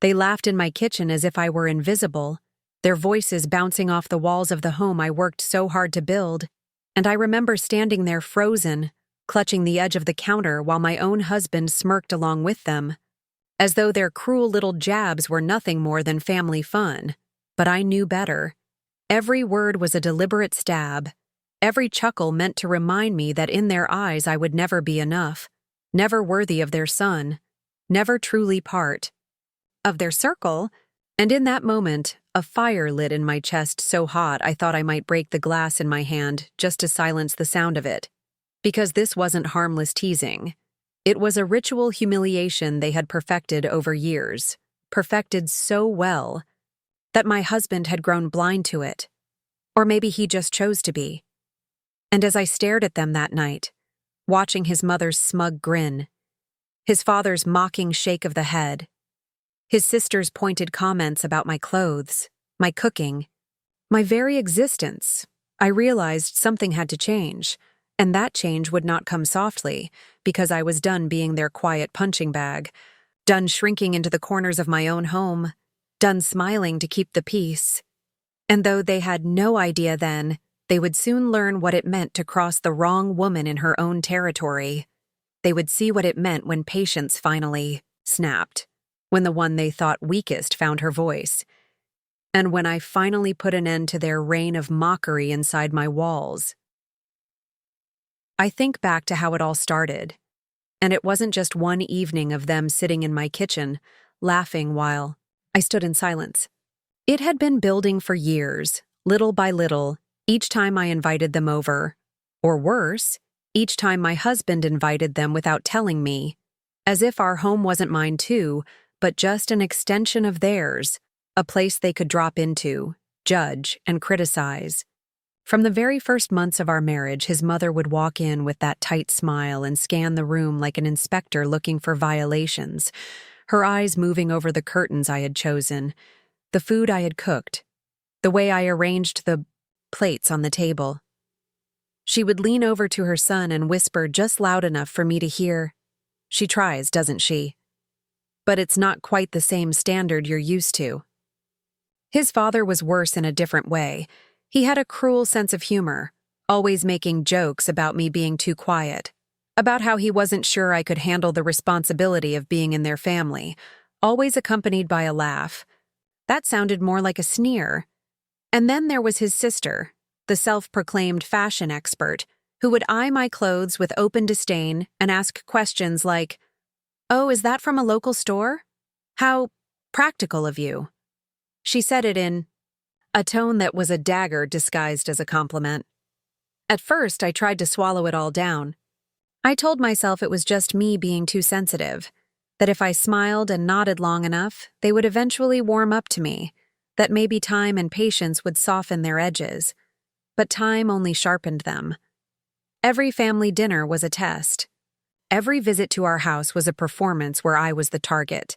They laughed in my kitchen as if I were invisible, their voices bouncing off the walls of the home I worked so hard to build, and I remember standing there frozen, clutching the edge of the counter while my own husband smirked along with them, as though their cruel little jabs were nothing more than family fun. But I knew better. Every word was a deliberate stab. Every chuckle meant to remind me that in their eyes I would never be enough, never worthy of their son, never truly part of their circle. And in that moment, a fire lit in my chest so hot I thought I might break the glass in my hand just to silence the sound of it. Because this wasn't harmless teasing. It was a ritual humiliation they had perfected over years, perfected so well that my husband had grown blind to it. Or maybe he just chose to be. And as I stared at them that night, watching his mother's smug grin, his father's mocking shake of the head, his sister's pointed comments about my clothes, my cooking, my very existence, I realized something had to change, and that change would not come softly, because I was done being their quiet punching bag, done shrinking into the corners of my own home, done smiling to keep the peace. And though they had no idea then, they would soon learn what it meant to cross the wrong woman in her own territory. They would see what it meant when patience finally snapped, when the one they thought weakest found her voice, and when I finally put an end to their reign of mockery inside my walls. I think back to how it all started, and it wasn't just one evening of them sitting in my kitchen, laughing while I stood in silence. It had been building for years, little by little, each time I invited them over, or worse, each time my husband invited them without telling me, as if our home wasn't mine too, but just an extension of theirs, a place they could drop into, judge, and criticize. From the very first months of our marriage, his mother would walk in with that tight smile and scan the room like an inspector looking for violations, her eyes moving over the curtains I had chosen, the food I had cooked, the way I arranged the plates on the table. She would lean over to her son and whisper just loud enough for me to hear. She tries, doesn't she? But it's not quite the same standard you're used to. His father was worse in a different way. He had a cruel sense of humor, always making jokes about me being too quiet, about how he wasn't sure I could handle the responsibility of being in their family, always accompanied by a laugh. That sounded more like a sneer. And then there was his sister, the self-proclaimed fashion expert, who would eye my clothes with open disdain and ask questions like, "Oh, is that from a local store? How practical of you." She said it in a tone that was a dagger disguised as a compliment. At first, I tried to swallow it all down. I told myself it was just me being too sensitive, that if I smiled and nodded long enough, they would eventually warm up to me, that maybe time and patience would soften their edges. But time only sharpened them. Every family dinner was a test. Every visit to our house was a performance where I was the target.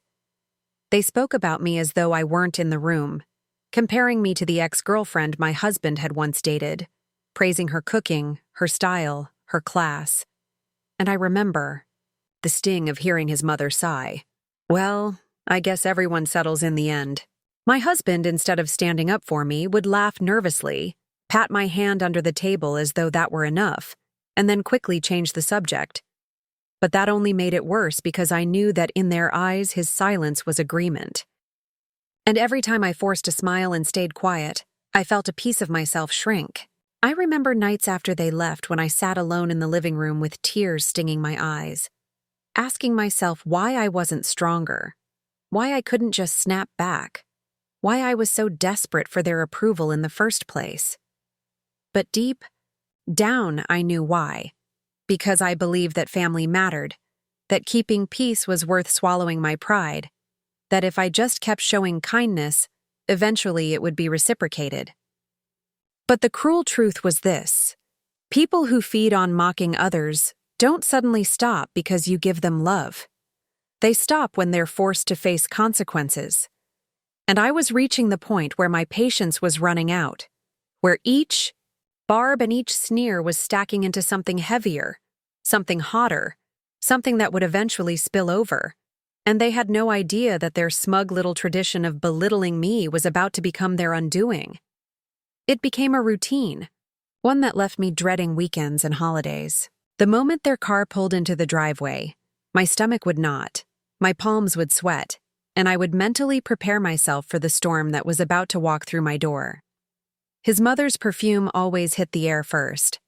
They spoke about me as though I weren't in the room, comparing me to the ex-girlfriend my husband had once dated, praising her cooking, her style, her class. And I remember the sting of hearing his mother sigh. Well, I guess everyone settles in the end. My husband, instead of standing up for me, would laugh nervously, pat my hand under the table as though that were enough, and then quickly change the subject. But that only made it worse because I knew that in their eyes his silence was agreement. And every time I forced a smile and stayed quiet, I felt a piece of myself shrink. I remember nights after they left when I sat alone in the living room with tears stinging my eyes, asking myself why I wasn't stronger, why I couldn't just snap back, why I was so desperate for their approval in the first place. But deep down, I knew why. Because I believed that family mattered, that keeping peace was worth swallowing my pride, that if I just kept showing kindness, eventually it would be reciprocated. But the cruel truth was this: people who feed on mocking others don't suddenly stop because you give them love. They stop when they're forced to face consequences. And I was reaching the point where my patience was running out, where each barb and each sneer was stacking into something heavier, something hotter, something that would eventually spill over. And they had no idea that their smug little tradition of belittling me was about to become their undoing. It became a routine, one that left me dreading weekends and holidays. The moment their car pulled into the driveway, my stomach would knot, my palms would sweat, and I would mentally prepare myself for the storm that was about to walk through my door. His mother's perfume always hit the air first,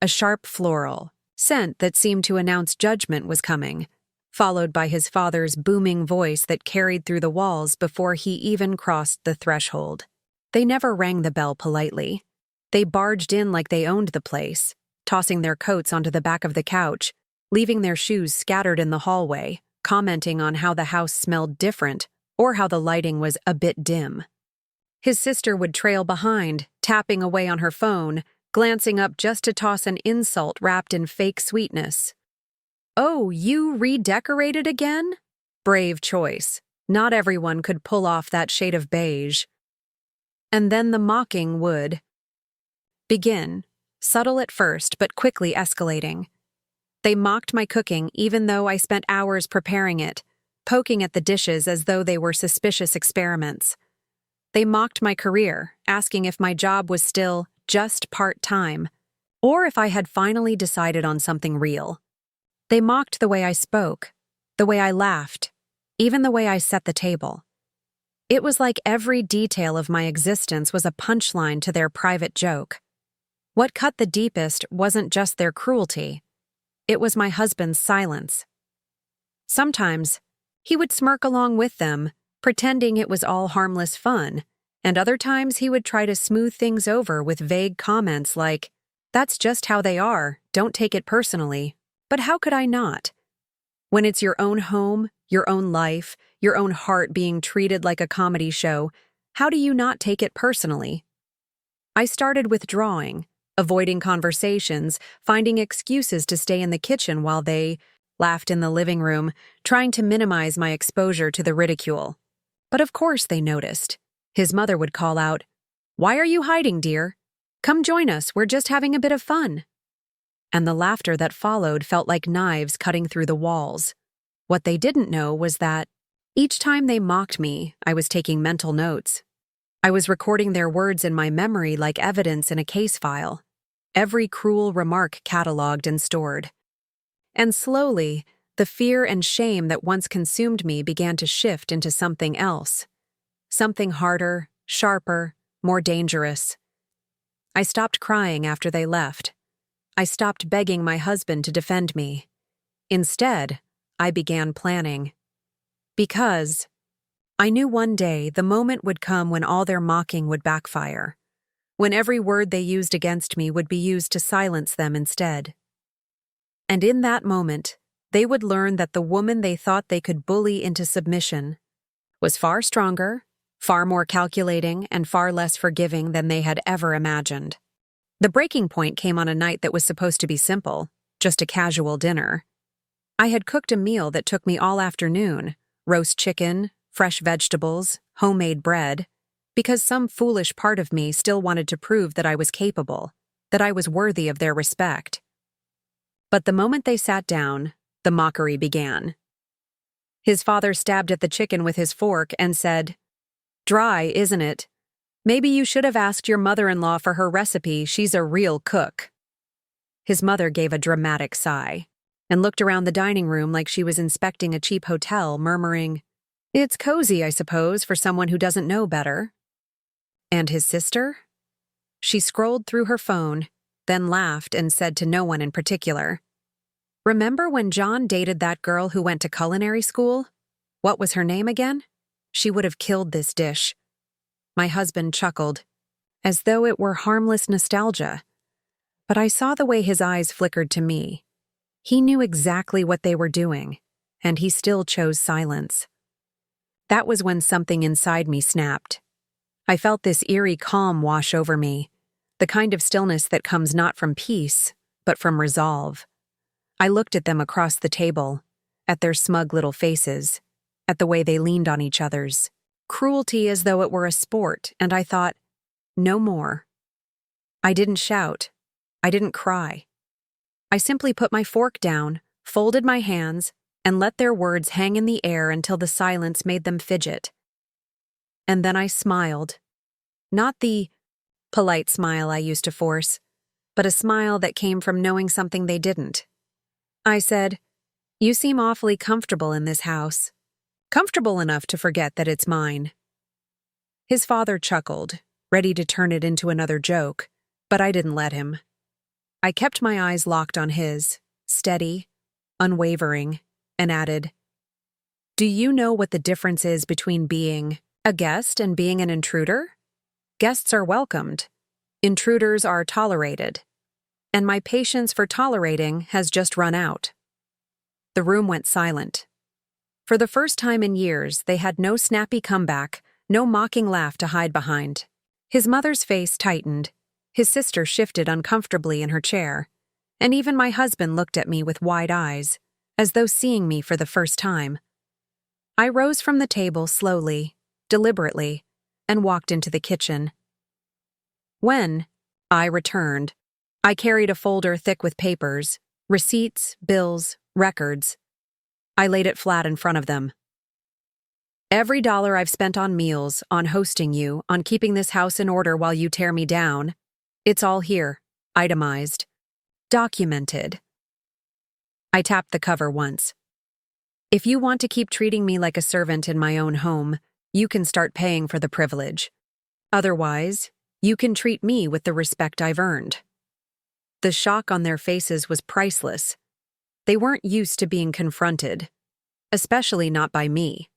a sharp floral scent that seemed to announce judgment was coming, followed by his father's booming voice that carried through the walls before he even crossed the threshold. They never rang the bell politely. They barged in like they owned the place, tossing their coats onto the back of the couch, leaving their shoes scattered in the hallway, commenting on how the house smelled different or how the lighting was a bit dim. His sister would trail behind, tapping away on her phone, glancing up just to toss an insult wrapped in fake sweetness. "Oh, you redecorated again?" Brave choice. Not everyone could pull off that shade of beige. And then the mocking would begin, subtle at first but quickly escalating. They mocked my cooking even though I spent hours preparing it, poking at the dishes as though they were suspicious experiments. They mocked my career, asking if my job was still just part-time, or if I had finally decided on something real. They mocked the way I spoke, the way I laughed, even the way I set the table. It was like every detail of my existence was a punchline to their private joke. What cut the deepest wasn't just their cruelty. It was my husband's silence. Sometimes, he would smirk along with them, pretending it was all harmless fun, and other times he would try to smooth things over with vague comments like, "That's just how they are, don't take it personally." But how could I not? When it's your own home, your own life, your own heart being treated like a comedy show, how do you not take it personally? I started withdrawing, avoiding conversations, finding excuses to stay in the kitchen while they laughed in the living room, trying to minimize my exposure to the ridicule. But of course they noticed. His mother would call out, "Why are you hiding, dear? Come join us, we're just having a bit of fun." And the laughter that followed felt like knives cutting through the walls. What they didn't know was that each time they mocked me, I was taking mental notes. I was recording their words in my memory like evidence in a case file, every cruel remark cataloged and stored. And slowly, the fear and shame that once consumed me began to shift into something else. Something harder, sharper, more dangerous. I stopped crying after they left. I stopped begging my husband to defend me. Instead, I began planning. Because I knew one day the moment would come when all their mocking would backfire, when every word they used against me would be used to silence them instead. And in that moment, they would learn that the woman they thought they could bully into submission was far stronger, far more calculating, and far less forgiving than they had ever imagined. The breaking point came on a night that was supposed to be simple, just a casual dinner. I had cooked a meal that took me all afternoon, roast chicken, fresh vegetables, homemade bread, because some foolish part of me still wanted to prove that I was capable, that I was worthy of their respect. But the moment they sat down, the mockery began. His father stabbed at the chicken with his fork and said, "Dry, isn't it? Maybe you should have asked your mother-in-law for her recipe, she's a real cook." His mother gave a dramatic sigh and looked around the dining room like she was inspecting a cheap hotel, murmuring, "It's cozy, I suppose, for someone who doesn't know better." And his sister? She scrolled through her phone, then laughed and said to no one in particular, "Remember when John dated that girl who went to culinary school? What was her name again? She would have killed this dish." My husband chuckled, as though it were harmless nostalgia. But I saw the way his eyes flickered to me. He knew exactly what they were doing, and he still chose silence. That was when something inside me snapped. I felt this eerie calm wash over me, the kind of stillness that comes not from peace, but from resolve. I looked at them across the table, at their smug little faces, at the way they leaned on each other's. Cruelty as though it were a sport, and I thought, no more. I didn't shout. I didn't cry. I simply put my fork down, folded my hands, and let their words hang in the air until the silence made them fidget. And then I smiled. Not the polite smile I used to force, but a smile that came from knowing something they didn't. I said, "You seem awfully comfortable in this house. Comfortable enough to forget that it's mine." His father chuckled, ready to turn it into another joke, but I didn't let him. I kept my eyes locked on his, steady, unwavering, and added, "Do you know what the difference is between being a guest and being an intruder? Guests are welcomed. Intruders are tolerated. And my patience for tolerating has just run out." The room went silent. For the first time in years, they had no snappy comeback, no mocking laugh to hide behind. His mother's face tightened, his sister shifted uncomfortably in her chair, and even my husband looked at me with wide eyes, as though seeing me for the first time. I rose from the table slowly, deliberately, and walked into the kitchen. When I returned, I carried a folder thick with papers, receipts, bills, records. I laid it flat in front of them. "Every dollar I've spent on meals, on hosting you, on keeping this house in order while you tear me down, it's all here, itemized, documented." I tapped the cover once. "If you want to keep treating me like a servant in my own home, you can start paying for the privilege. Otherwise, you can treat me with the respect I've earned." The shock on their faces was priceless. They weren't used to being confronted, especially not by me.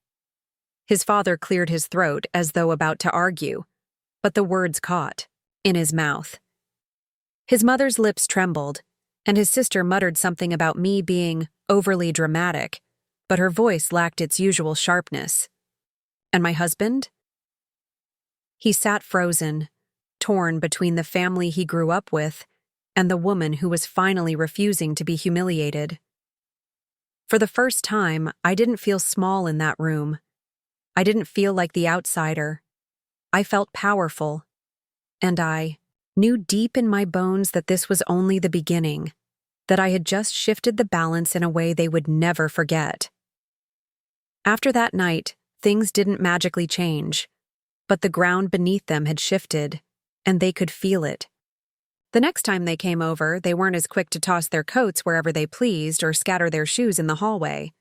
His father cleared his throat as though about to argue, but the words caught in his mouth. His mother's lips trembled, and his sister muttered something about me being overly dramatic, but her voice lacked its usual sharpness. And my husband? He sat frozen, torn between the family he grew up with and the woman who was finally refusing to be humiliated. For the first time, I didn't feel small in that room. I didn't feel like the outsider. I felt powerful. And I knew deep in my bones that this was only the beginning, that I had just shifted the balance in a way they would never forget. After that night, things didn't magically change, but the ground beneath them had shifted, and they could feel it. The next time they came over, they weren't as quick to toss their coats wherever they pleased or scatter their shoes in the hallway.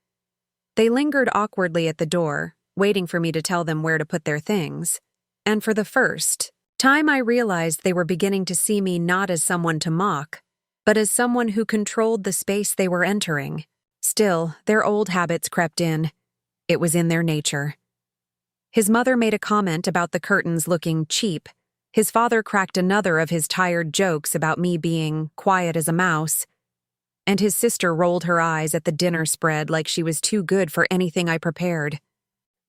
They lingered awkwardly at the door, waiting for me to tell them where to put their things. And for the first time, I realized they were beginning to see me not as someone to mock, but as someone who controlled the space they were entering. Still, their old habits crept in. It was in their nature. His mother made a comment about the curtains looking cheap. His father cracked another of his tired jokes about me being quiet as a mouse, and his sister rolled her eyes at the dinner spread like she was too good for anything I prepared.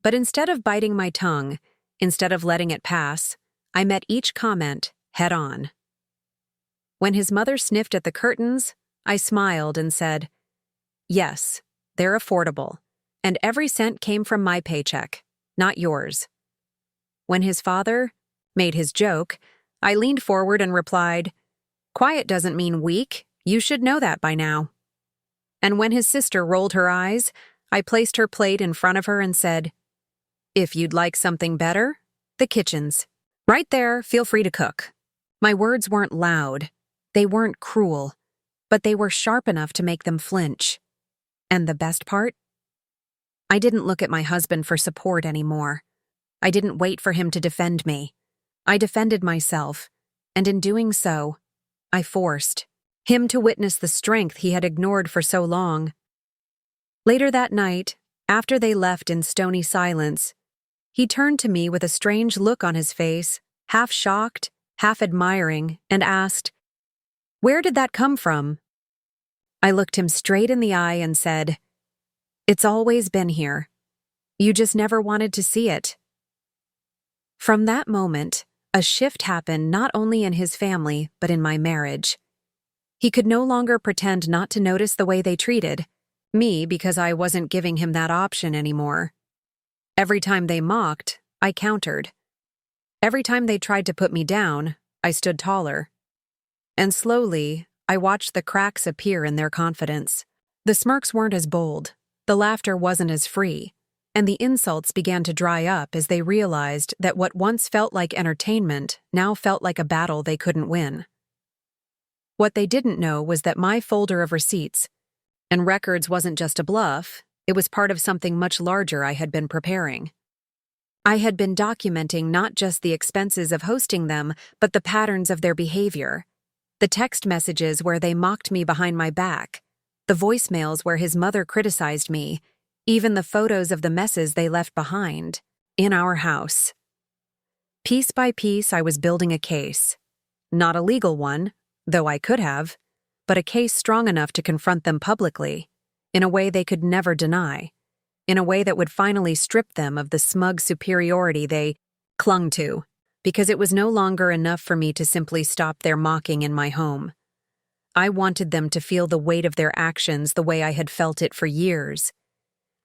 But instead of biting my tongue, instead of letting it pass, I met each comment head on. When his mother sniffed at the curtains, I smiled and said, "Yes, they're affordable, and every cent came from my paycheck, not yours." When his father made his joke, I leaned forward and replied, "Quiet doesn't mean weak. You should know that by now." And when his sister rolled her eyes, I placed her plate in front of her and said, "If you'd like something better, the kitchen's right there, feel free to cook." My words weren't loud, they weren't cruel, but they were sharp enough to make them flinch. And the best part? I didn't look at my husband for support anymore. I didn't wait for him to defend me. I defended myself, and in doing so, I forced him to witness the strength he had ignored for so long. Later that night, after they left in stony silence, he turned to me with a strange look on his face, half shocked, half admiring, and asked, "Where did that come from?" I looked him straight in the eye and said, "It's always been here. You just never wanted to see it." From that moment, a shift happened not only in his family, but in my marriage. He could no longer pretend not to notice the way they treated me because I wasn't giving him that option anymore. Every time they mocked, I countered. Every time they tried to put me down, I stood taller. And slowly, I watched the cracks appear in their confidence. The smirks weren't as bold, The laughter wasn't as free, and the insults began to dry up as they realized that what once felt like entertainment now felt like a battle they couldn't win. What they didn't know was that my folder of receipts and records wasn't just a bluff, it was part of something much larger I had been preparing. I had been documenting not just the expenses of hosting them, but the patterns of their behavior. The text messages where they mocked me behind my back, the voicemails where his mother criticized me, even the photos of the messes they left behind, in our house. Piece by piece, I was building a case. Not a legal one, though I could have, but a case strong enough to confront them publicly, in a way they could never deny, in a way that would finally strip them of the smug superiority they clung to, because it was no longer enough for me to simply stop their mocking in my home. I wanted them to feel the weight of their actions the way I had felt it for years.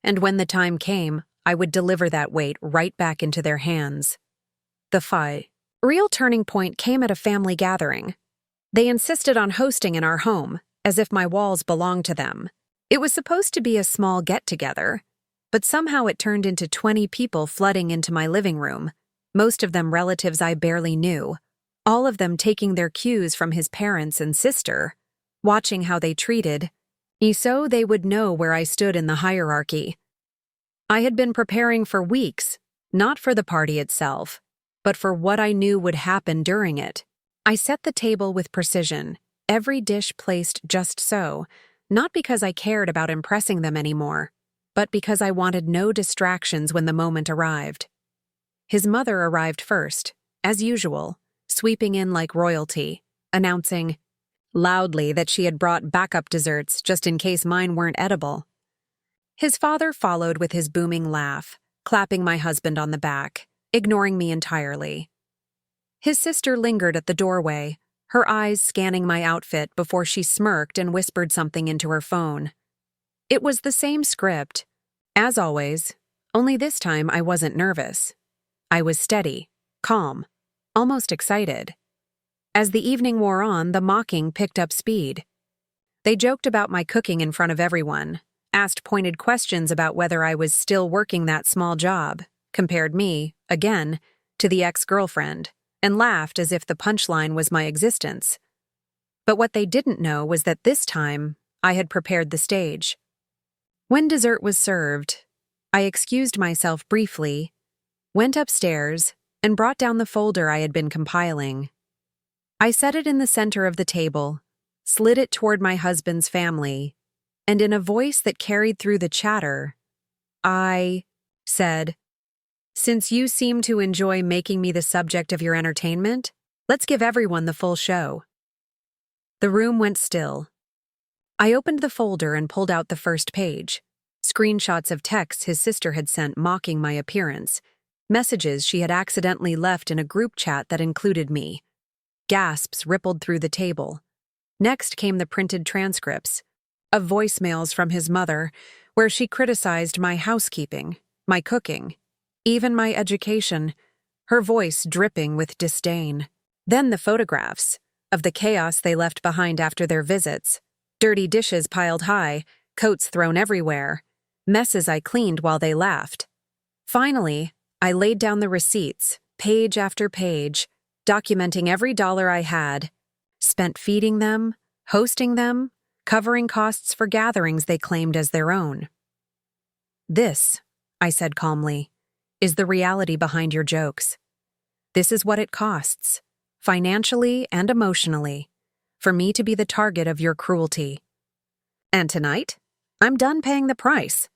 And when the time came, I would deliver that weight right back into their hands. The real turning point came at a family gathering. They insisted on hosting in our home, as if my walls belonged to them. It was supposed to be a small get-together, but somehow it turned into 20 people flooding into my living room, most of them relatives I barely knew, all of them taking their cues from his parents and sister, watching how they treated, so they would know where I stood in the hierarchy. I had been preparing for weeks, not for the party itself, but for what I knew would happen during it. I set the table with precision, every dish placed just so, not because I cared about impressing them anymore, but because I wanted no distractions when the moment arrived. His mother arrived first, as usual, sweeping in like royalty, announcing loudly that she had brought backup desserts just in case mine weren't edible. His father followed with his booming laugh, clapping my husband on the back, ignoring me entirely. His sister lingered at the doorway, her eyes scanning my outfit before she smirked and whispered something into her phone. It was the same script, as always, only this time I wasn't nervous. I was steady, calm, almost excited. As the evening wore on, the mocking picked up speed. They joked about my cooking in front of everyone, asked pointed questions about whether I was still working that small job, compared me, again, to the ex-girlfriend, and laughed as if the punchline was my existence. But what they didn't know was that this time, I had prepared the stage. When dessert was served, I excused myself briefly, went upstairs, and brought down the folder I had been compiling. I set it in the center of the table, slid it toward my husband's family, and in a voice that carried through the chatter, I said, "Since you seem to enjoy making me the subject of your entertainment, let's give everyone the full show." The room went still. I opened the folder and pulled out the first page, screenshots of texts his sister had sent mocking my appearance, messages she had accidentally left in a group chat that included me. Gasps rippled through the table. Next came the printed transcripts of voicemails from his mother, where she criticized my housekeeping, my cooking, even my education, her voice dripping with disdain. Then the photographs of the chaos they left behind after their visits, dirty dishes piled high, coats thrown everywhere, messes I cleaned while they laughed. Finally, I laid down the receipts, page after page, documenting every dollar I had, spent feeding them, hosting them, covering costs for gatherings they claimed as their own. "This," I said calmly, "is the reality behind your jokes. This is what it costs, financially and emotionally, for me to be the target of your cruelty. And tonight, I'm done paying the price."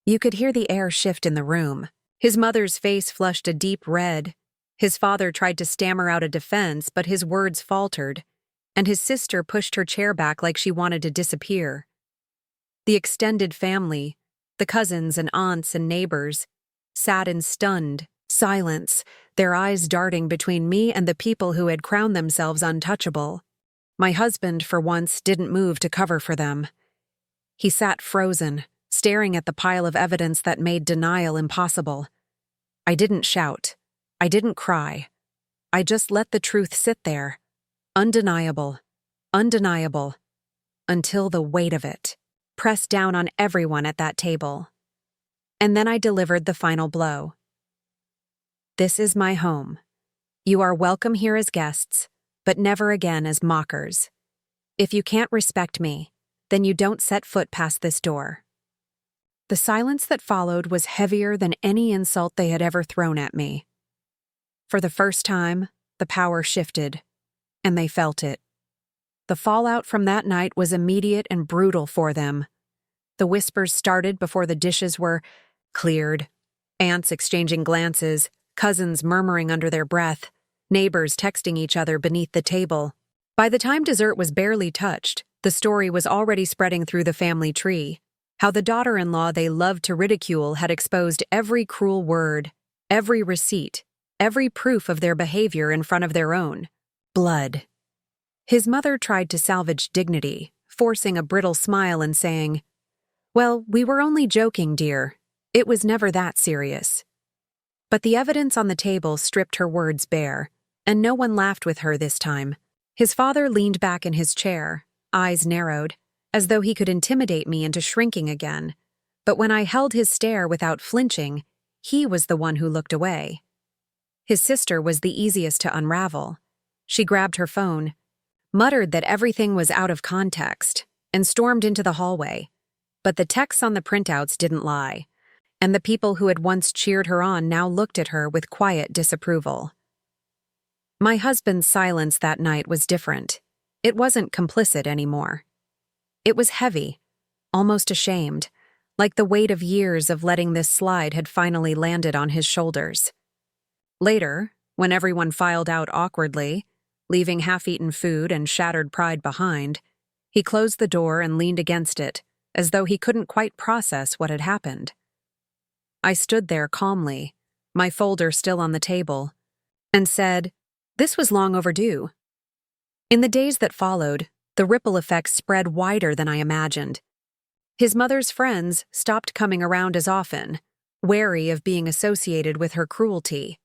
You could hear the air shift in the room. His mother's face flushed a deep red. His father tried to stammer out a defense, but his words faltered, and his sister pushed her chair back like she wanted to disappear. The extended family, the cousins and aunts and neighbors, sat in stunned silence, their eyes darting between me and the people who had crowned themselves untouchable. My husband, for once, didn't move to cover for them. He sat frozen, staring at the pile of evidence that made denial impossible. I didn't shout. I didn't cry. I just let the truth sit there, undeniable, until the weight of it pressed down on everyone at that table. And then I delivered the final blow. This is my home. You are welcome here as guests, but never again as mockers. If you can't respect me, then you don't set foot past this door. The silence that followed was heavier than any insult they had ever thrown at me. For the first time, the power shifted, and they felt it. The fallout from that night was immediate and brutal for them. The whispers started before the dishes were cleared, aunts exchanging glances, cousins murmuring under their breath, neighbors texting each other beneath the table. By the time dessert was barely touched, the story was already spreading through the family tree. How the daughter-in-law they loved to ridicule had exposed every cruel word, every receipt, every proof of their behavior in front of their own. Blood. His mother tried to salvage dignity, forcing a brittle smile and saying, "Well, we were only joking, dear. It was never that serious." But the evidence on the table stripped her words bare, and no one laughed with her this time. His father leaned back in his chair, eyes narrowed, as though he could intimidate me into shrinking again. But when I held his stare without flinching, he was the one who looked away. His sister was the easiest to unravel. She grabbed her phone, muttered that everything was out of context, and stormed into the hallway. But the texts on the printouts didn't lie, and the people who had once cheered her on now looked at her with quiet disapproval. My husband's silence that night was different. It wasn't complicit anymore. It was heavy, almost ashamed, like the weight of years of letting this slide had finally landed on his shoulders. Later, when everyone filed out awkwardly, leaving half-eaten food and shattered pride behind, he closed the door and leaned against it, as though he couldn't quite process what had happened. I stood there calmly, my folder still on the table, and said, "This was long overdue." In the days that followed, the ripple effects spread wider than I imagined. His mother's friends stopped coming around as often, wary of being associated with her cruelty.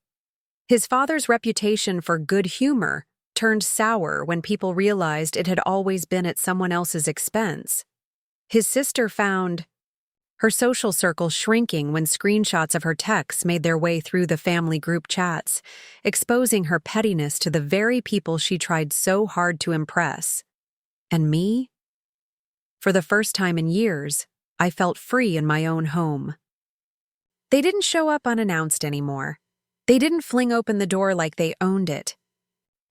His father's reputation for good humor turned sour when people realized it had always been at someone else's expense. His sister found her social circle shrinking when screenshots of her texts made their way through the family group chats, exposing her pettiness to the very people she tried so hard to impress. And me? For the first time in years, I felt free in my own home. They didn't show up unannounced anymore. They didn't fling open the door like they owned it.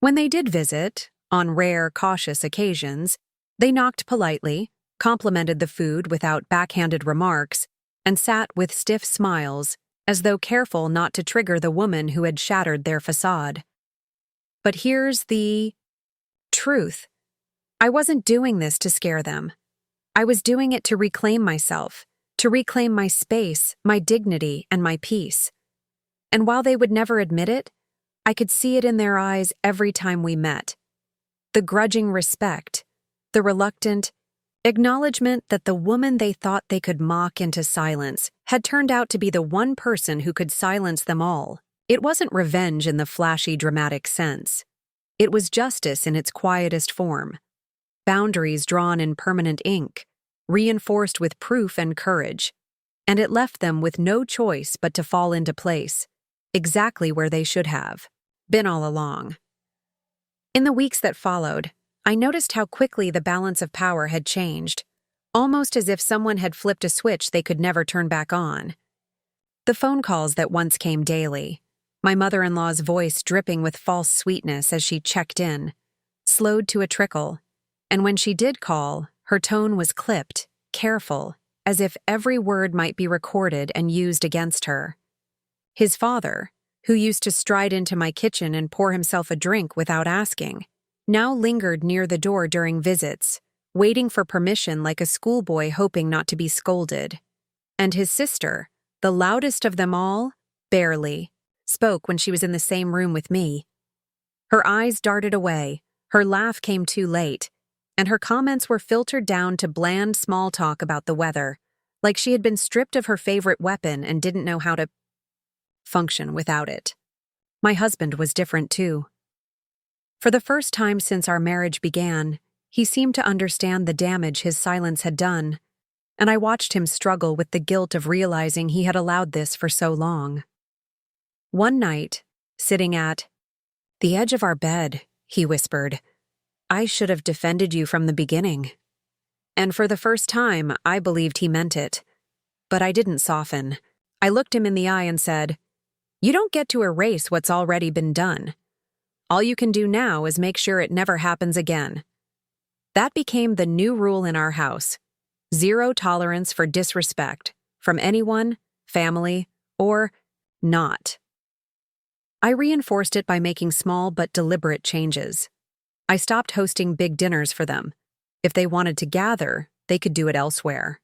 When they did visit, on rare, cautious occasions, they knocked politely, complimented the food without backhanded remarks, and sat with stiff smiles, as though careful not to trigger the woman who had shattered their facade. But here's the truth. I wasn't doing this to scare them. I was doing it to reclaim myself, to reclaim my space, my dignity, and my peace. And while they would never admit it, I could see it in their eyes every time we met. The grudging respect, the reluctant acknowledgement that the woman they thought they could mock into silence had turned out to be the one person who could silence them all. It wasn't revenge in the flashy, dramatic sense. It was justice in its quietest form. Boundaries drawn in permanent ink, reinforced with proof and courage. And it left them with no choice but to fall into place, exactly where they should have been all along. In the weeks that followed, I noticed how quickly the balance of power had changed, almost as if someone had flipped a switch they could never turn back on. The phone calls that once came daily, my mother-in-law's voice dripping with false sweetness as she checked in, slowed to a trickle, and when she did call, her tone was clipped, careful, as if every word might be recorded and used against her. His father, who used to stride into my kitchen and pour himself a drink without asking, now lingered near the door during visits, waiting for permission like a schoolboy hoping not to be scolded. And his sister, the loudest of them all, barely spoke when she was in the same room with me. Her eyes darted away, her laugh came too late, and her comments were filtered down to bland small talk about the weather, like she had been stripped of her favorite weapon and didn't know how to function without it. My husband was different too. For the first time since our marriage began, he seemed to understand the damage his silence had done. and I watched him struggle with the guilt of realizing he had allowed this for so long. One night, sitting at the edge of our bed, he whispered, "I should have defended you from the beginning." And for the first time, I believed he meant it. But I didn't soften. I looked him in the eye and said, "You don't get to erase what's already been done. All you can do now is make sure it never happens again." That became the new rule in our house: zero tolerance for disrespect from anyone, family, or not. I reinforced it by making small but deliberate changes. I stopped hosting big dinners for them. If they wanted to gather, they could do it elsewhere.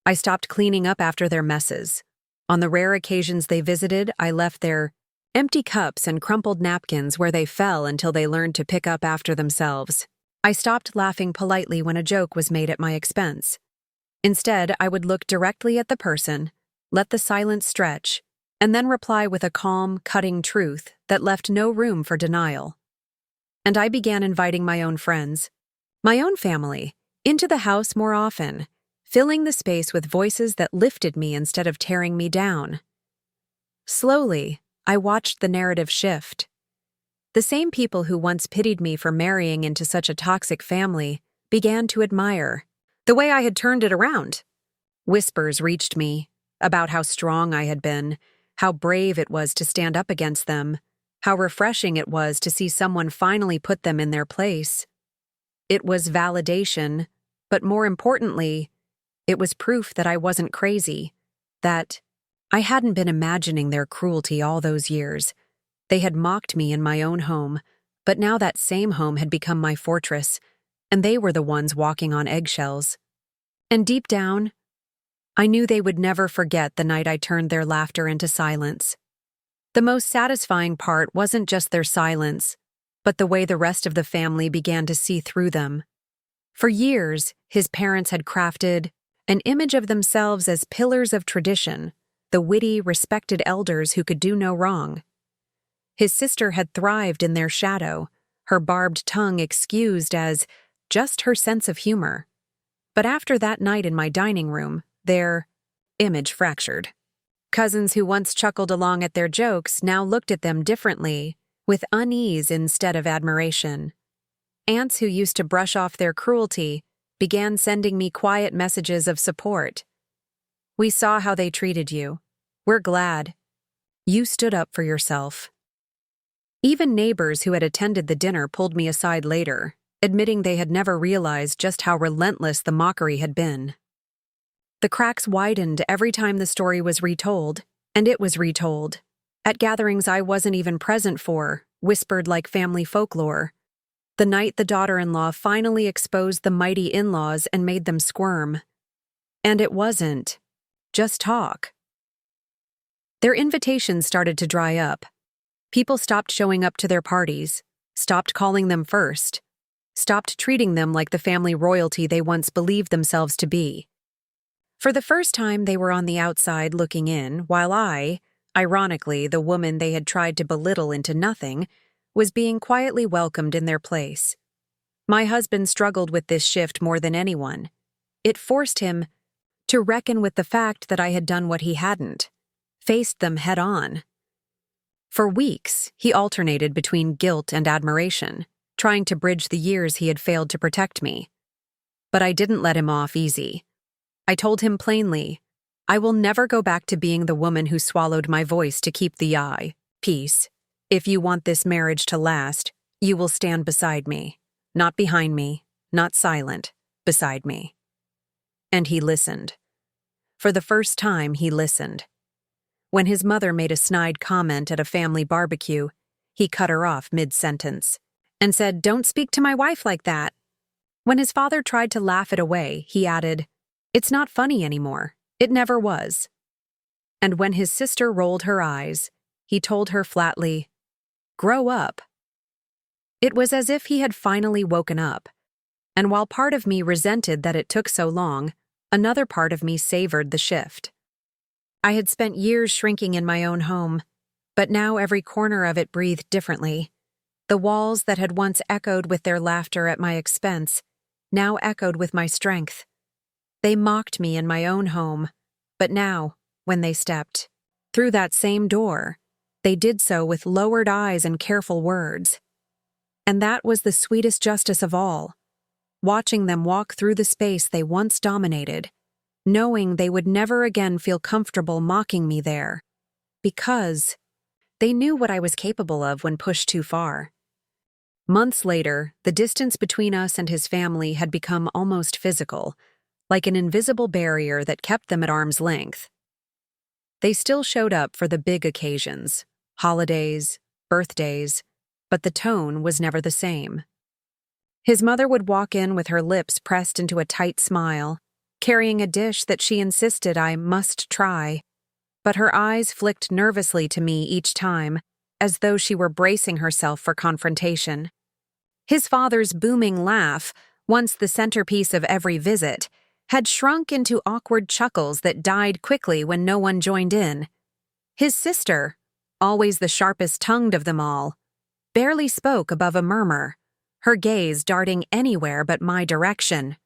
I stopped cleaning up after their messes. On the rare occasions they visited, I left their empty cups and crumpled napkins where they fell until they learned to pick up after themselves. I stopped laughing politely when a joke was made at my expense. Instead, I would look directly at the person, let the silence stretch, and then reply with a calm, cutting truth that left no room for denial. And I began inviting my own friends, my own family, into the house more often, filling the space with voices that lifted me instead of tearing me down. Slowly, I watched the narrative shift. The same people who once pitied me for marrying into such a toxic family began to admire the way I had turned it around. Whispers reached me about how strong I had been, how brave it was to stand up against them, how refreshing it was to see someone finally put them in their place. It was validation, but more importantly, it was proof that I wasn't crazy, that I hadn't been imagining their cruelty all those years. They had mocked me in my own home, but now that same home had become my fortress, and they were the ones walking on eggshells. And deep down, I knew they would never forget the night I turned their laughter into silence. The most satisfying part wasn't just their silence, but the way the rest of the family began to see through them. For years, his parents had crafted an image of themselves as pillars of tradition, the witty, respected elders who could do no wrong. His sister had thrived in their shadow, her barbed tongue excused as just her sense of humor. But after that night in my dining room, their image fractured. Cousins who once chuckled along at their jokes now looked at them differently, with unease instead of admiration. Aunts who used to brush off their cruelty began sending me quiet messages of support. "We saw how they treated you. We're glad. You stood up for yourself." Even neighbors who had attended the dinner pulled me aside later, admitting they had never realized just how relentless the mockery had been. The cracks widened every time the story was retold, and it was retold. At gatherings I wasn't even present for, whispered like family folklore. The night the daughter-in-law finally exposed the mighty in-laws and made them squirm. And it wasn't just talk. Their invitations started to dry up. People stopped showing up to their parties, stopped calling them first, stopped treating them like the family royalty they once believed themselves to be. For the first time, they were on the outside looking in, while I, ironically the woman they had tried to belittle into nothing, was being quietly welcomed in their place. My husband struggled with this shift more than anyone. It forced him to reckon with the fact that I had done what he hadn't, faced them head-on. For weeks, he alternated between guilt and admiration, trying to bridge the years he had failed to protect me. But I didn't let him off easy. I told him plainly, "I will never go back to being the woman who swallowed my voice to keep the peace. If you want this marriage to last, you will stand beside me. Not behind me, not silent, beside me." And he listened. For the first time, he listened. When his mother made a snide comment at a family barbecue, he cut her off mid-sentence and said, "Don't speak to my wife like that." When his father tried to laugh it away, he added, "It's not funny anymore. It never was." And when his sister rolled her eyes, he told her flatly, "Grow up." It was as if he had finally woken up, and while part of me resented that it took so long, another part of me savored the shift. I had spent years shrinking in my own home, but now every corner of it breathed differently. The walls that had once echoed with their laughter at my expense now echoed with my strength. They mocked me in my own home, but now, when they stepped through that same door, they did so with lowered eyes and careful words. And that was the sweetest justice of all, watching them walk through the space they once dominated, knowing they would never again feel comfortable mocking me there, because they knew what I was capable of when pushed too far. Months later, the distance between us and his family had become almost physical, like an invisible barrier that kept them at arm's length. They still showed up for the big occasions, holidays, birthdays, but the tone was never the same. His mother would walk in with her lips pressed into a tight smile, carrying a dish that she insisted I must try, but her eyes flicked nervously to me each time, as though she were bracing herself for confrontation. His father's booming laugh, once the centerpiece of every visit, had shrunk into awkward chuckles that died quickly when no one joined in. His sister, always the sharpest-tongued of them all, barely spoke above a murmur, her gaze darting anywhere but my direction.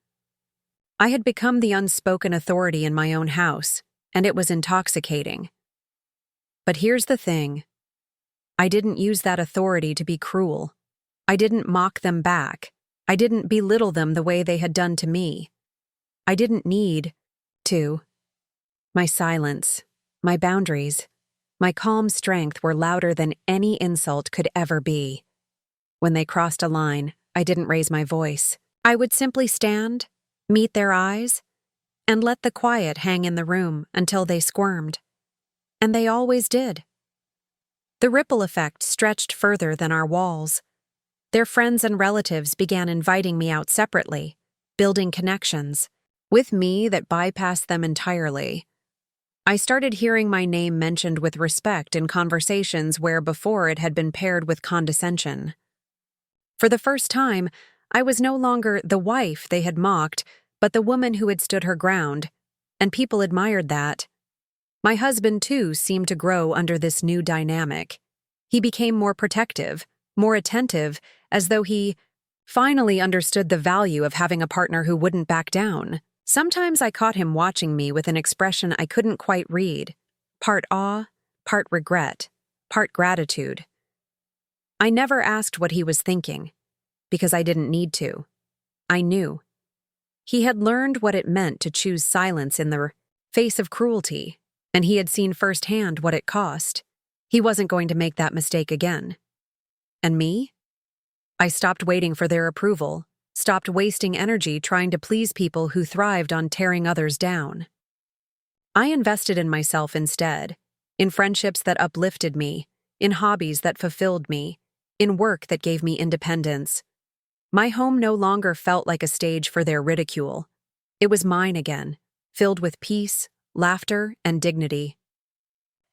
I had become the unspoken authority in my own house, and it was intoxicating. But here's the thing. I didn't use that authority to be cruel. I didn't mock them back. I didn't belittle them the way they had done to me. I didn't need to. My silence, my boundaries, my calm strength were louder than any insult could ever be. When they crossed a line, I didn't raise my voice. I would simply stand, meet their eyes, and let the quiet hang in the room until they squirmed. And they always did. The ripple effect stretched further than our walls. Their friends and relatives began inviting me out separately, building connections, with me that bypassed them entirely. I started hearing my name mentioned with respect in conversations where before it had been paired with condescension. For the first time, I was no longer the wife they had mocked, but the woman who had stood her ground, and people admired that. My husband, too, seemed to grow under this new dynamic. He became more protective, more attentive, as though he finally understood the value of having a partner who wouldn't back down. Sometimes I caught him watching me with an expression I couldn't quite read, part awe, part regret, part gratitude. I never asked what he was thinking, because I didn't need to. I knew. He had learned what it meant to choose silence in the face of cruelty, and he had seen firsthand what it cost. He wasn't going to make that mistake again. And me? I stopped waiting for their approval, stopped wasting energy trying to please people who thrived on tearing others down. I invested in myself instead, in friendships that uplifted me, in hobbies that fulfilled me, in work that gave me independence. My home no longer felt like a stage for their ridicule. It was mine again, filled with peace, laughter, and dignity.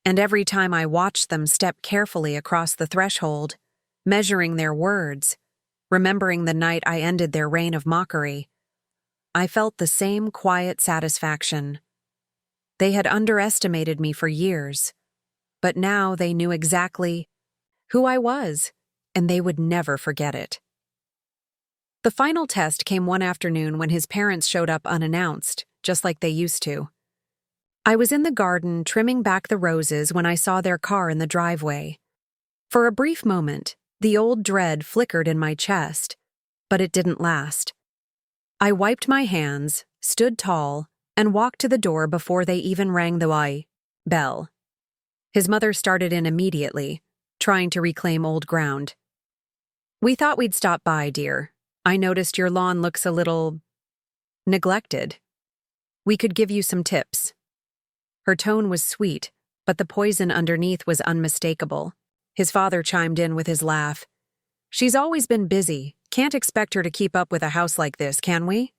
And every time I watched them step carefully across the threshold, measuring their words, remembering the night I ended their reign of mockery, I felt the same quiet satisfaction. They had underestimated me for years, but now they knew exactly who I was, and they would never forget it. The final test came one afternoon when his parents showed up unannounced, just like they used to. I was in the garden trimming back the roses when I saw their car in the driveway. For a brief moment, the old dread flickered in my chest, but it didn't last. I wiped my hands, stood tall, and walked to the door before they even rang the bell. His mother started in immediately, trying to reclaim old ground. "We thought we'd stop by, dear. I noticed your lawn looks a little neglected. We could give you some tips." Her tone was sweet, but the poison underneath was unmistakable. His father chimed in with his laugh. "She's always been busy. Can't expect her to keep up with a house like this, can we?"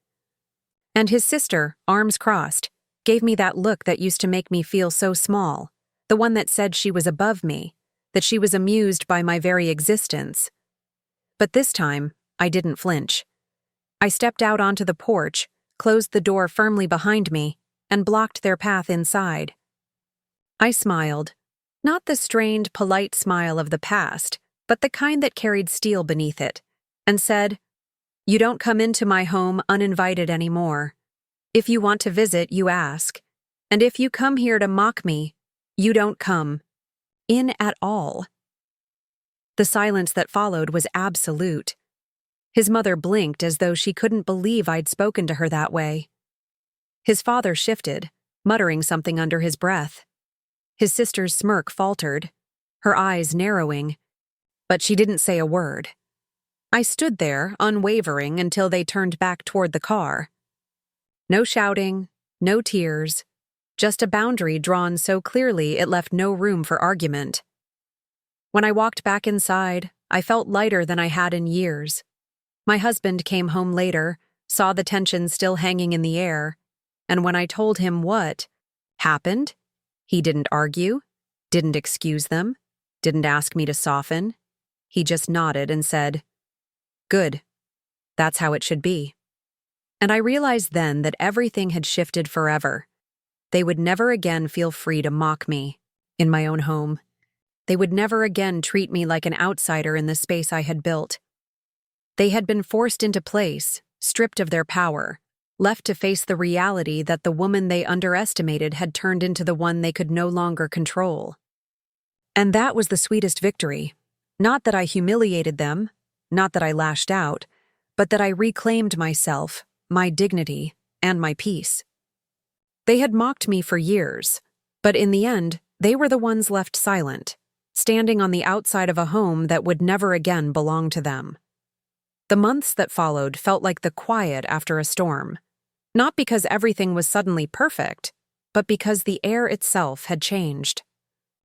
And his sister, arms crossed, gave me that look that used to make me feel so small, the one that said she was above me, that she was amused by my very existence. But this time, I didn't flinch. I stepped out onto the porch, closed the door firmly behind me, and blocked their path inside. I smiled, not the strained, polite smile of the past, but the kind that carried steel beneath it, and said, "You don't come into my home uninvited anymore." If you want to visit, you ask. And if you come here to mock me, you don't come in at all." The silence that followed was absolute. His mother blinked as though she couldn't believe I'd spoken to her that way. His father shifted, muttering something under his breath. His sister's smirk faltered, her eyes narrowing, but she didn't say a word. I stood there, unwavering, until they turned back toward the car. No shouting, no tears, just a boundary drawn so clearly it left no room for argument. When I walked back inside, I felt lighter than I had in years. My husband came home later, saw the tension still hanging in the air, and when I told him what happened, he didn't argue, didn't excuse them, didn't ask me to soften. He just nodded and said, "Good. That's how it should be." And I realized then that everything had shifted forever. They would never again feel free to mock me in my own home. They would never again treat me like an outsider in the space I had built. They had been forced into place, stripped of their power, left to face the reality that the woman they underestimated had turned into the one they could no longer control. And that was the sweetest victory. Not that I humiliated them, not that I lashed out, but that I reclaimed myself, my dignity, and my peace. They had mocked me for years, but in the end, they were the ones left silent, standing on the outside of a home that would never again belong to them. The months that followed felt like the quiet after a storm, not because everything was suddenly perfect, but because the air itself had changed.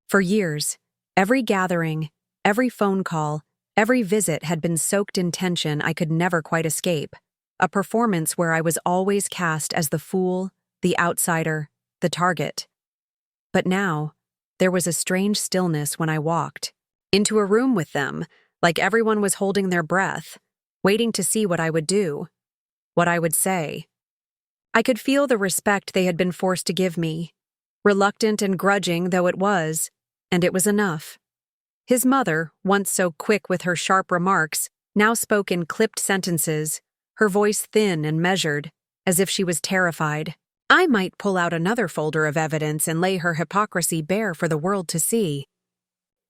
For years, every gathering, every phone call, every visit had been soaked in tension I could never quite escape, a performance where I was always cast as the fool, the outsider, the target. But now, there was a strange stillness when I walked into a room with them, like everyone was holding their breath, waiting to see what I would do, what I would say. I could feel the respect they had been forced to give me, reluctant and grudging though it was, and it was enough. His mother, once so quick with her sharp remarks, now spoke in clipped sentences, her voice thin and measured, as if she was terrified. I might pull out another folder of evidence and lay her hypocrisy bare for the world to see.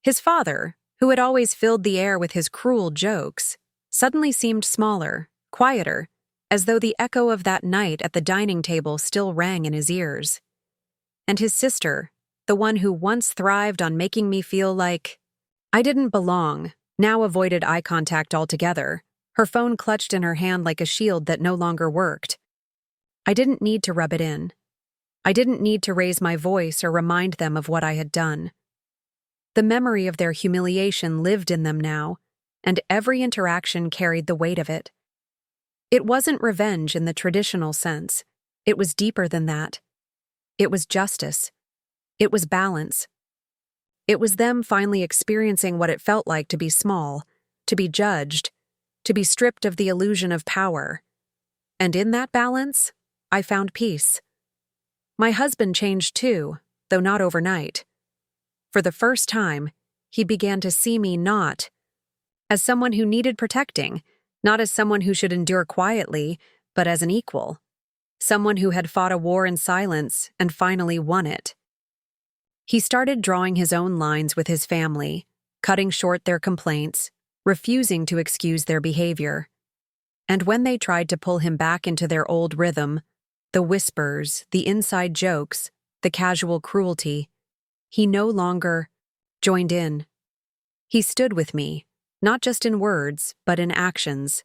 His father, who had always filled the air with his cruel jokes, suddenly seemed smaller, quieter, as though the echo of that night at the dining table still rang in his ears. And his sister, the one who once thrived on making me feel like I didn't belong, now avoided eye contact altogether, her phone clutched in her hand like a shield that no longer worked. I didn't need to rub it in. I didn't need to raise my voice or remind them of what I had done. The memory of their humiliation lived in them now, and every interaction carried the weight of it. It wasn't revenge in the traditional sense. It was deeper than that. It was justice. It was balance. It was them finally experiencing what it felt like to be small, to be judged, to be stripped of the illusion of power. And in that balance, I found peace. My husband changed too, though not overnight. For the first time, he began to see me not as someone who needed protecting, not as someone who should endure quietly, but as an equal. Someone who had fought a war in silence and finally won it. He started drawing his own lines with his family, cutting short their complaints, refusing to excuse their behavior. And when they tried to pull him back into their old rhythm, the whispers, the inside jokes, the casual cruelty, he no longer joined in. He stood with me, not just in words, but in actions.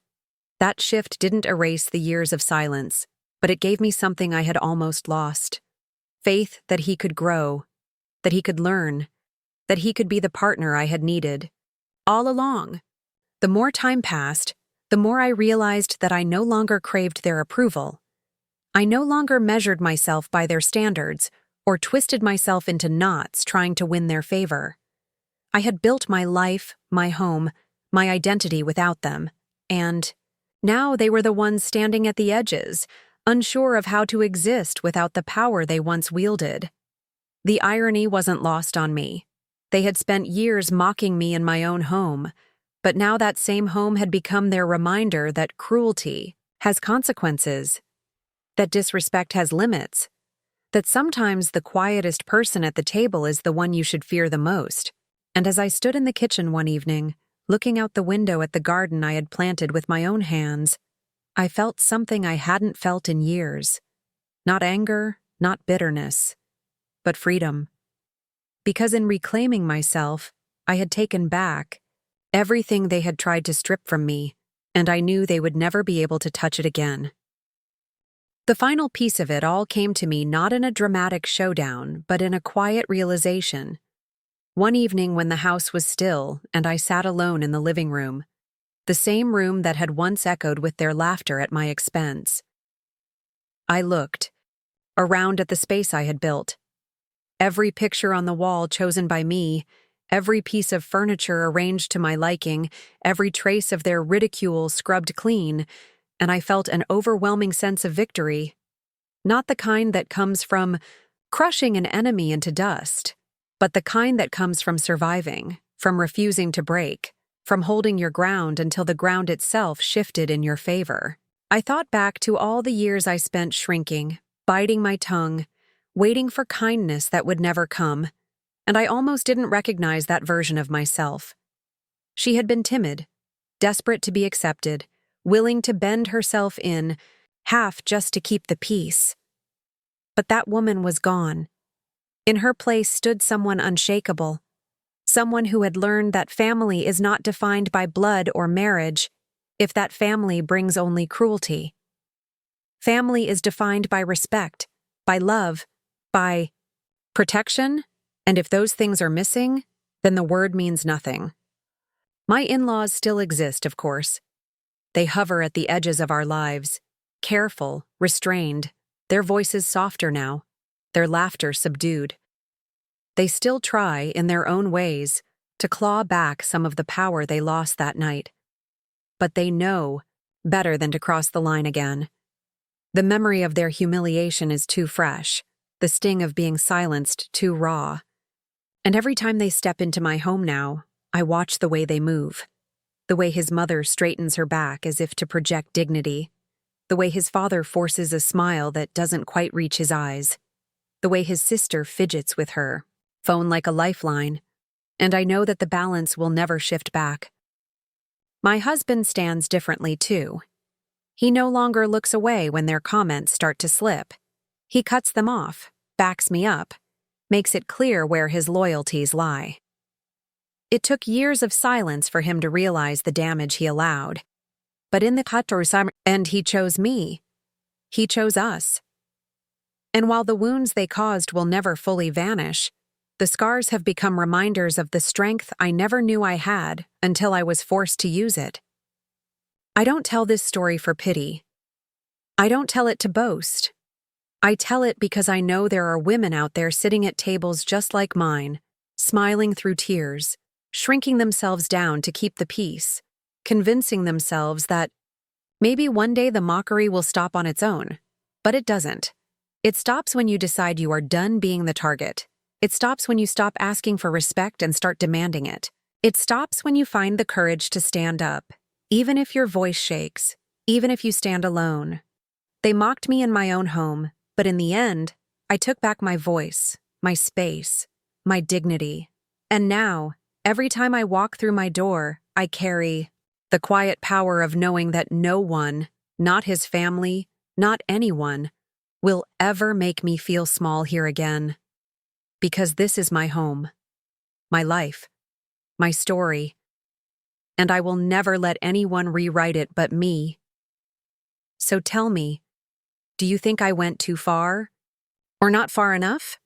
That shift didn't erase the years of silence, but it gave me something I had almost lost. Faith that he could grow, that he could learn, that he could be the partner I had needed. All along. The more time passed, the more I realized that I no longer craved their approval. I no longer measured myself by their standards or twisted myself into knots trying to win their favor. I had built my life, my home, my identity without them, and now they were the ones standing at the edges, unsure of how to exist without the power they once wielded. The irony wasn't lost on me. They had spent years mocking me in my own home, but now that same home had become their reminder that cruelty has consequences. that disrespect has limits, that sometimes the quietest person at the table is the one you should fear the most. And as I stood in the kitchen one evening, looking out the window at the garden I had planted with my own hands, I felt something I hadn't felt in years. Not anger, not bitterness, but freedom. Because in reclaiming myself, I had taken back everything they had tried to strip from me, and I knew they would never be able to touch it again. The final piece of it all came to me not in a dramatic showdown, but in a quiet realization. One evening when the house was still and I sat alone in the living room, the same room that had once echoed with their laughter at my expense, I looked around at the space I had built. Every picture on the wall chosen by me, every piece of furniture arranged to my liking, every trace of their ridicule scrubbed clean, and I felt an overwhelming sense of victory. Not the kind that comes from crushing an enemy into dust, but the kind that comes from surviving, from refusing to break, from holding your ground until the ground itself shifted in your favor. I thought back to all the years I spent shrinking, biting my tongue, waiting for kindness that would never come, and I almost didn't recognize that version of myself. She had been timid, desperate to be accepted, willing to bend herself in, half just to keep the peace. But that woman was gone. In her place stood someone unshakable, someone who had learned that family is not defined by blood or marriage, if that family brings only cruelty. Family is defined by respect, by love, by protection, and if those things are missing, then the word means nothing. My in-laws still exist, of course. They hover at the edges of our lives, careful, restrained, their voices softer now, their laughter subdued. They still try, in their own ways, to claw back some of the power they lost that night. But they know better than to cross the line again. The memory of their humiliation is too fresh, the sting of being silenced too raw. And every time they step into my home now, I watch the way they move. The way his mother straightens her back as if to project dignity. The way his father forces a smile that doesn't quite reach his eyes. The way his sister fidgets with her, phone like a lifeline. And I know that the balance will never shift back. My husband stands differently too. He no longer looks away when their comments start to slip. He cuts them off, backs me up, makes it clear where his loyalties lie. It took years of silence for him to realize the damage he allowed. But in the Qatar, and he chose me. He chose us. And while the wounds they caused will never fully vanish, the scars have become reminders of the strength I never knew I had until I was forced to use it. I don't tell this story for pity. I don't tell it to boast. I tell it because I know there are women out there sitting at tables just like mine, smiling through tears, shrinking themselves down to keep the peace, convincing themselves that maybe one day the mockery will stop on its own. But it doesn't. It stops when you decide you are done being the target. It stops when you stop asking for respect and start demanding it. It stops when you find the courage to stand up, even if your voice shakes, even if you stand alone. They mocked me in my own home, but in the end, I took back my voice, my space, my dignity. And now, every time I walk through my door, I carry the quiet power of knowing that no one, not his family, not anyone, will ever make me feel small here again. Because this is my home, my life, my story, and I will never let anyone rewrite it but me. So tell me, do you think I went too far? Or not far enough?